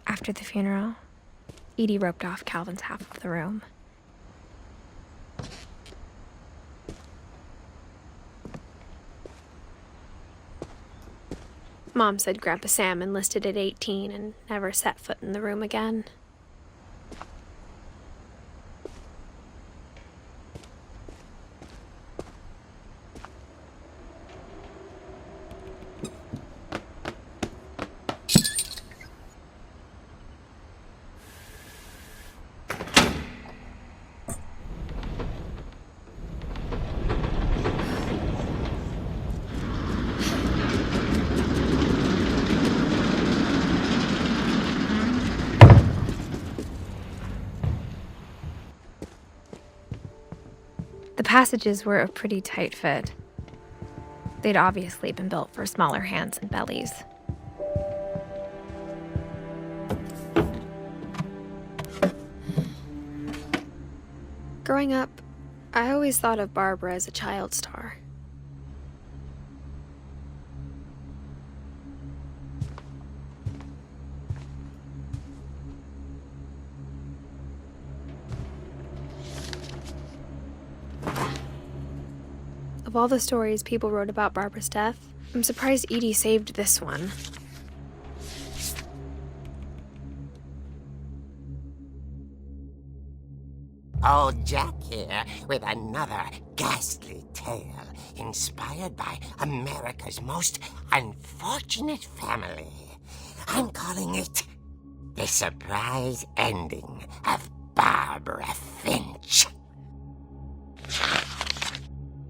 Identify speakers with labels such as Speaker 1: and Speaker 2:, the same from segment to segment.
Speaker 1: After the funeral, Edie roped off Calvin's half of the room. Mom said Grandpa Sam enlisted at 18 and never set foot in the room again. The passages were a pretty tight fit. They'd obviously been built for smaller hands and bellies. Growing up, I always thought of Barbara as a child star. Of all the stories people wrote about Barbara's death, I'm surprised Edie saved this one.
Speaker 2: Old Jack here with another ghastly tale inspired by America's most unfortunate family. I'm calling it The Surprise Ending of Barbara Finch.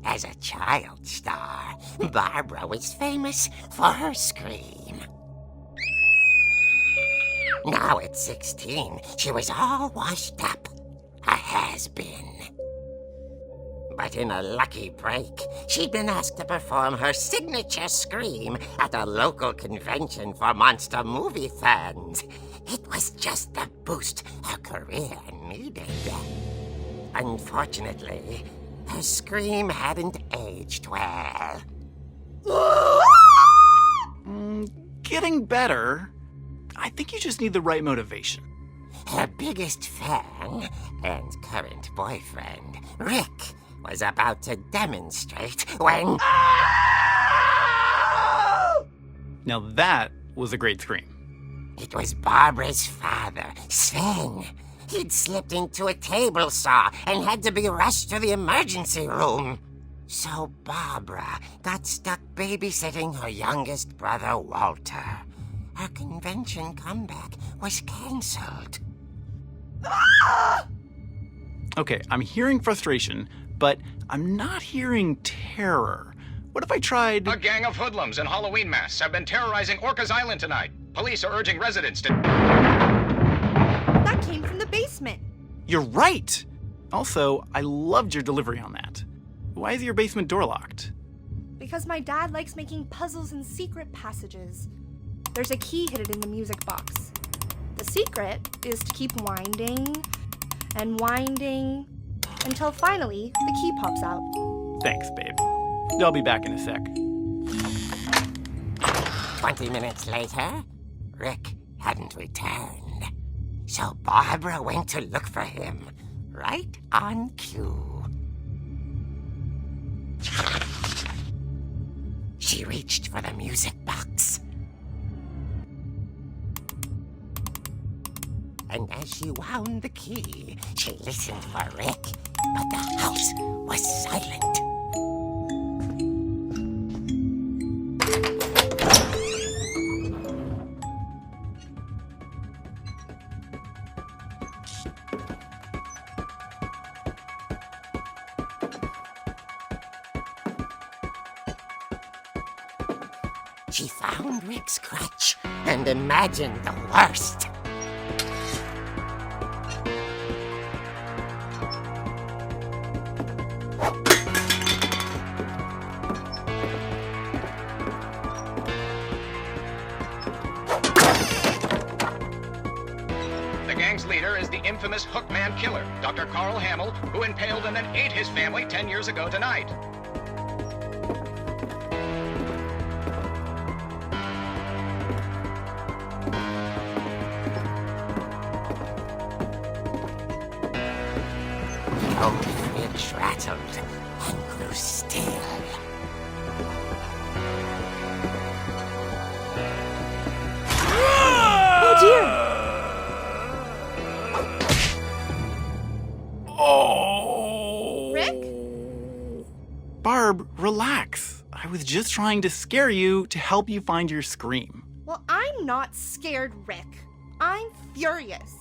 Speaker 2: As a child star, Barbara was famous for her scream. Now at 16, she was all washed up. A has-been. But in a lucky break, she'd been asked to perform her signature scream at a local convention for monster movie fans. It was just the boost her career needed. Unfortunately, her scream hadn't aged well.
Speaker 3: Getting better. I think you just need the right motivation.
Speaker 2: Her biggest fan and current boyfriend, Rick, was about to demonstrate when...
Speaker 3: Now that was a great scream.
Speaker 2: It was Barbara's father, Sven. He'd slipped into a table saw and had to be rushed to the emergency room. So Barbara got stuck babysitting her youngest brother, Walter. Her convention comeback was cancelled.
Speaker 3: Okay, I'm hearing frustration, but I'm not hearing terror. What if I tried...
Speaker 4: A gang of hoodlums in Halloween masks have been terrorizing Orcas Island tonight. Police are urging residents to...
Speaker 5: That came from the basement.
Speaker 3: You're right! Also, I loved your delivery on that. Why is your basement door locked?
Speaker 5: Because my dad likes making puzzles and secret passages. There's a key hidden in the music box. The secret is to keep winding and winding until finally the key pops out.
Speaker 3: Thanks, babe. I'll be back in a sec.
Speaker 2: 20 minutes later, Rick hadn't returned. So Barbara went to look for him, right on cue. She reached for the music box. And as she wound the key, she listened for Rick, but the house was silent. She found Rick's crutch and imagined the worst.
Speaker 4: The gang's leader is the infamous Hookman killer, Dr. Carl Hamill, who impaled and then ate his family 10 years ago tonight.
Speaker 2: Old Finch rattled and grew still.
Speaker 5: Oh dear!
Speaker 3: Oh!
Speaker 5: Rick?
Speaker 3: Barb, relax. I was just trying to scare you to help you find your scream.
Speaker 5: Well, I'm not scared, Rick. I'm furious.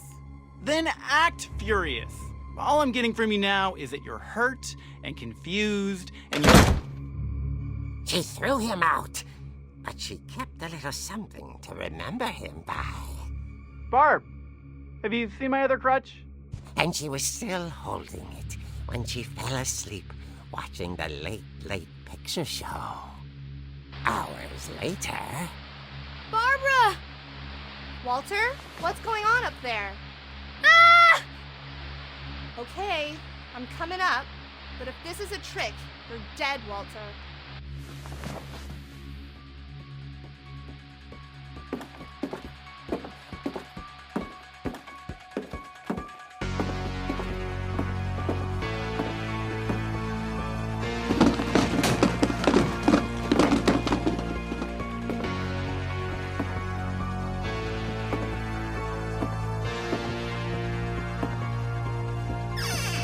Speaker 3: Then act furious. All I'm getting from you now is that you're hurt and confused and you're...
Speaker 2: She threw him out, but she kept a little something to remember him by.
Speaker 3: Barb, have you seen my other crutch?
Speaker 2: And she was still holding it when she fell asleep watching the late picture show. Hours later...
Speaker 5: Barbara! Walter, what's going on up there? Ah! Okay, I'm coming up, but if this is a trick, you're dead, Walter.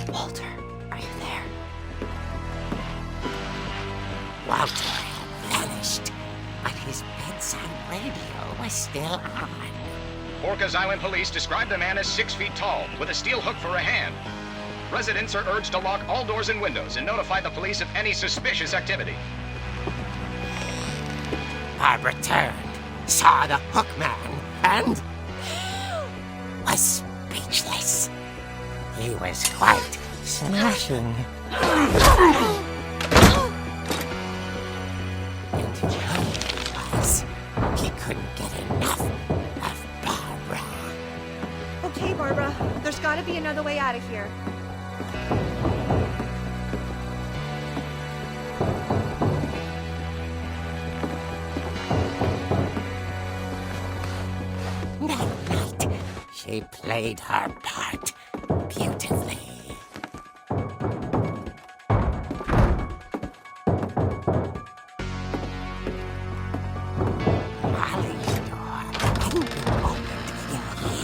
Speaker 5: Walter, are you there?
Speaker 2: Walter had vanished, but his bedside radio was still on.
Speaker 4: Orcas Island police described the man as 6 feet tall, with a steel hook for a hand. Residents are urged to lock all doors and windows and notify the police of any suspicious activity.
Speaker 2: Barbara turned, saw the hook man, and was speechless. He was quite smashing. And he was. He couldn't get enough of Barbara.
Speaker 5: Okay, Barbara, there's gotta be another way out of here.
Speaker 2: That night, she played her part beautifully. Molly's door hadn't been opened in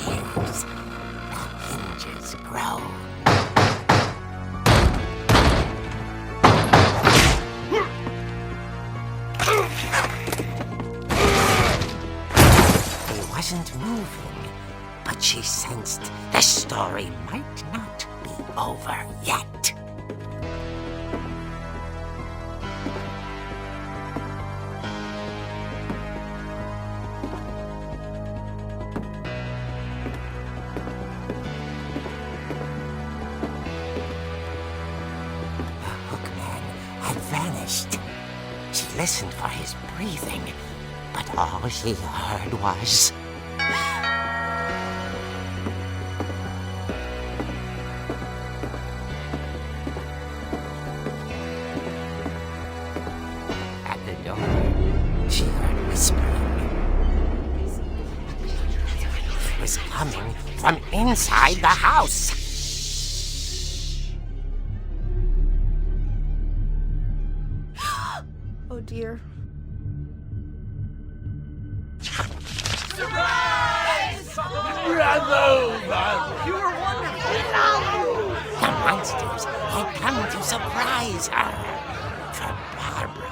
Speaker 2: years. The hinges groaned. He wasn't moving, but she sensed the story might not be over yet. The hookman had vanished. She listened for his breathing, but all she heard was... At the door, she heard whispering. It was coming from inside the house.
Speaker 5: Oh dear.
Speaker 2: The monsters had come to surprise her. For Barbara,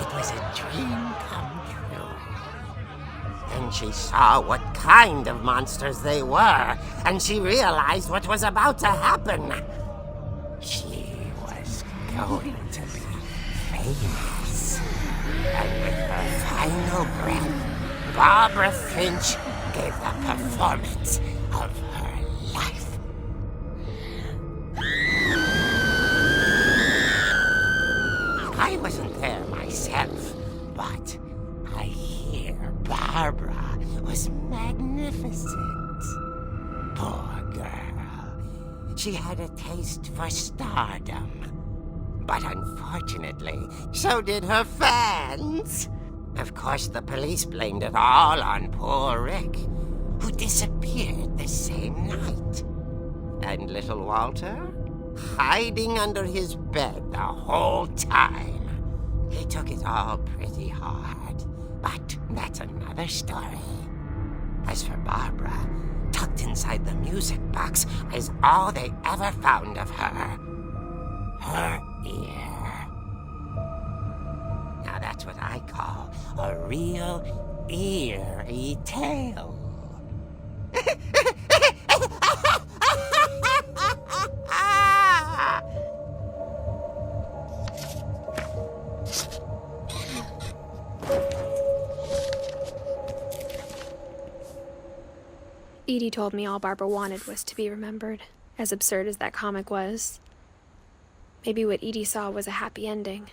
Speaker 2: it was a dream come true. Then she saw what kind of monsters they were, and she realized what was about to happen. She was going to be famous. And with her final breath, Barbara Finch gave the performance of her life. I wasn't there myself, but I hear Barbara was magnificent. Poor girl. She had a taste for stardom. But unfortunately, so did her fans. Of course, the police blamed it all on poor Rick, who disappeared the same night. And little Walter? hiding under his bed the whole time. He took it all pretty hard, but that's another story. As for Barbara, tucked inside the music box is all they ever found of her. Her ear. Now that's what I call a real eerie tale.
Speaker 1: Edie told me all Barbara wanted was to be remembered, as absurd as that comic was. Maybe what Edie saw was a happy ending.